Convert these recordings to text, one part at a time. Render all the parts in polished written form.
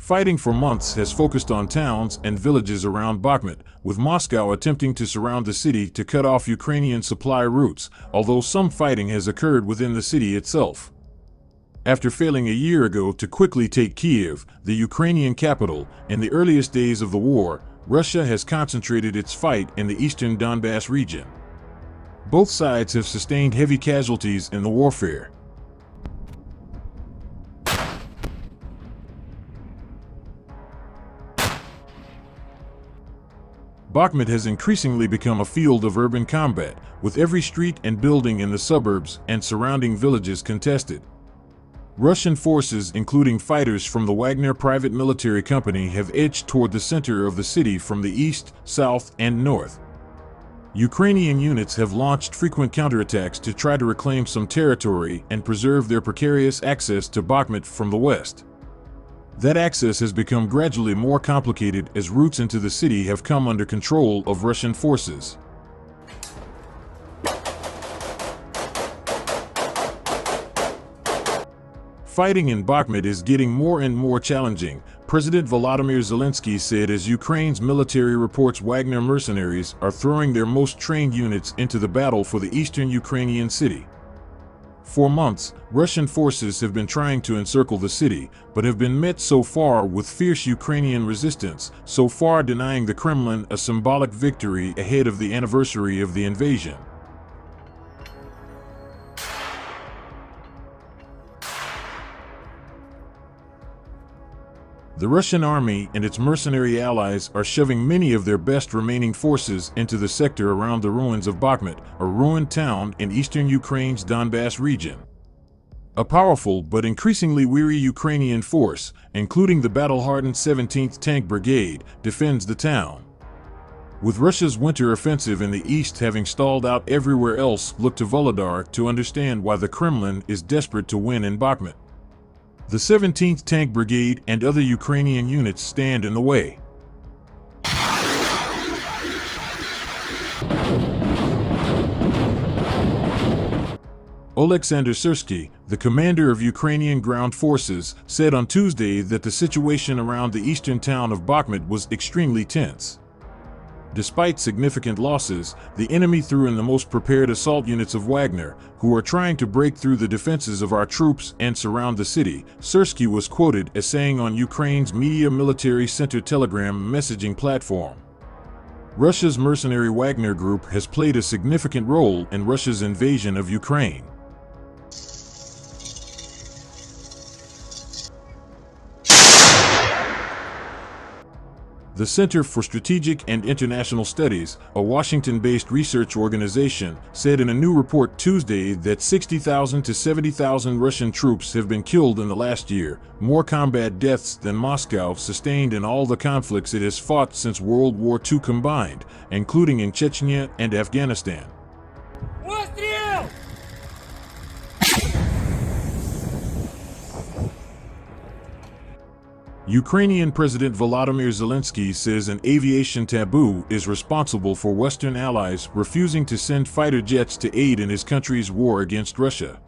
Fighting for months has focused on towns and villages around Bakhmut, with Moscow attempting to surround the city to cut off Ukrainian supply routes, although some fighting has occurred within the city itself. After failing a year ago to quickly take Kiev, the Ukrainian capital, in the earliest days of the war, Russia has concentrated its fight in the eastern Donbass region. Both sides have sustained heavy casualties in the warfare. Bakhmut has increasingly become a field of urban combat, with every street and building in the suburbs and surrounding villages contested. Russian forces, including fighters from the Wagner private military company, have edged toward the center of the city from the east, south, and north. Ukrainian units have launched frequent counterattacks to try to reclaim some territory and preserve their precarious access to Bakhmut from the west. That access has become gradually more complicated as routes into the city have come under control of Russian forces. Fighting in Bakhmut is getting more and more challenging, President Volodymyr Zelensky said, as Ukraine's military reports Wagner mercenaries are throwing their most trained units into the battle for the eastern Ukrainian city. For months, Russian forces have been trying to encircle the city, but have been met so far with fierce Ukrainian resistance, so far denying the Kremlin a symbolic victory ahead of the anniversary of the invasion. The Russian army and its mercenary allies are shoving many of their best remaining forces into the sector around the ruins of Bakhmut, a ruined town in eastern Ukraine's Donbass region. A powerful but increasingly weary Ukrainian force, including the battle-hardened 17th Tank Brigade, defends the town. With Russia's winter offensive in the east having stalled out everywhere else, look to Volodymyr to understand why the Kremlin is desperate to win in Bakhmut. The 17th Tank Brigade and other Ukrainian units stand in the way. Oleksandr Syrsky, the commander of Ukrainian ground forces, said on Tuesday that the situation around the eastern town of Bakhmut was extremely tense. Despite significant losses, the enemy threw in the most prepared assault units of Wagner, who are trying to break through the defenses of our troops and surround the city, Syrsky was quoted as saying on Ukraine's Media Military Center Telegram messaging platform. Russia's mercenary Wagner group has played a significant role in Russia's invasion of Ukraine. The Center for Strategic and International Studies, a Washington-based research organization, said in a new report Tuesday that 60,000 to 70,000 Russian troops have been killed in the last year, more combat deaths than Moscow sustained in all the conflicts it has fought since World War II combined, including in Chechnya and Afghanistan. Ukrainian President Volodymyr Zelensky says an aviation taboo is responsible for Western allies refusing to send fighter jets to aid in his country's war against Russia.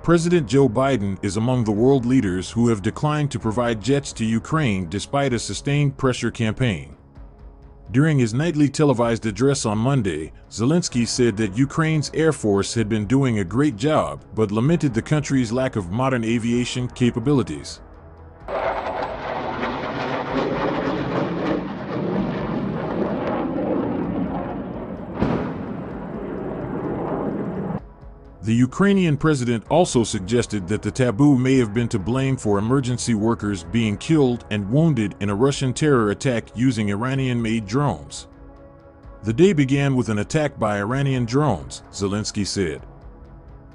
President Joe Biden is among the world leaders who have declined to provide jets to Ukraine despite a sustained pressure campaign. During his nightly televised address on Monday, Zelensky said that Ukraine's Air Force had been doing a great job but lamented the country's lack of modern aviation capabilities. The Ukrainian president also suggested that the taboo may have been to blame for emergency workers being killed and wounded in a Russian terror attack using Iranian-made drones. The day began with an attack by Iranian drones, Zelensky said.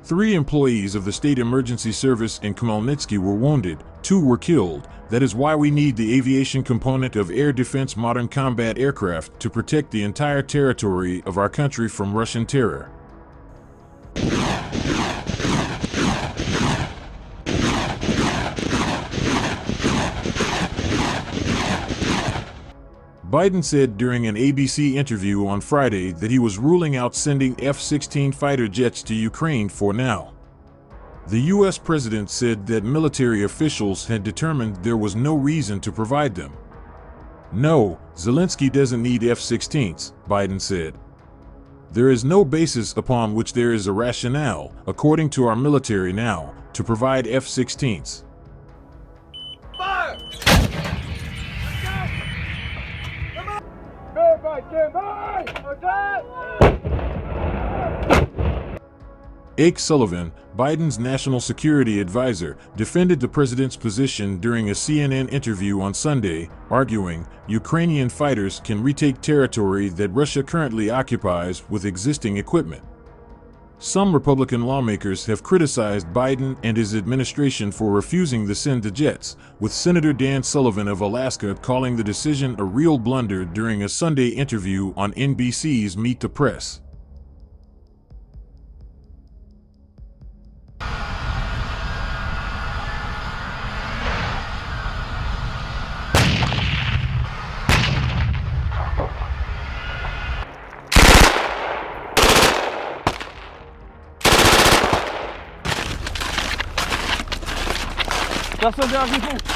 3 employees of the state emergency service in Khmelnytsky were wounded, 2 were killed. That is why we need the aviation component of air defense modern combat aircraft to protect the entire territory of our country from Russian terror. Biden said during an ABC interview on Friday that he was ruling out sending F-16 fighter jets to Ukraine for now. The U.S. president said that military officials had determined there was no reason to provide them. No, Zelensky doesn't need F-16s, Biden said. There is no basis upon which there is a rationale, according to our military now, to provide F-16s. Fire! Jake Sullivan, Biden's national security advisor, defended the president's position during a CNN interview on Sunday, arguing Ukrainian fighters can retake territory that Russia currently occupies with existing equipment. Some Republican lawmakers have criticized Biden and his administration for refusing to send the jets, with Senator Dan Sullivan of Alaska calling the decision a real blunder during a Sunday interview on NBC's Meet the Press. Das ist der Archiv.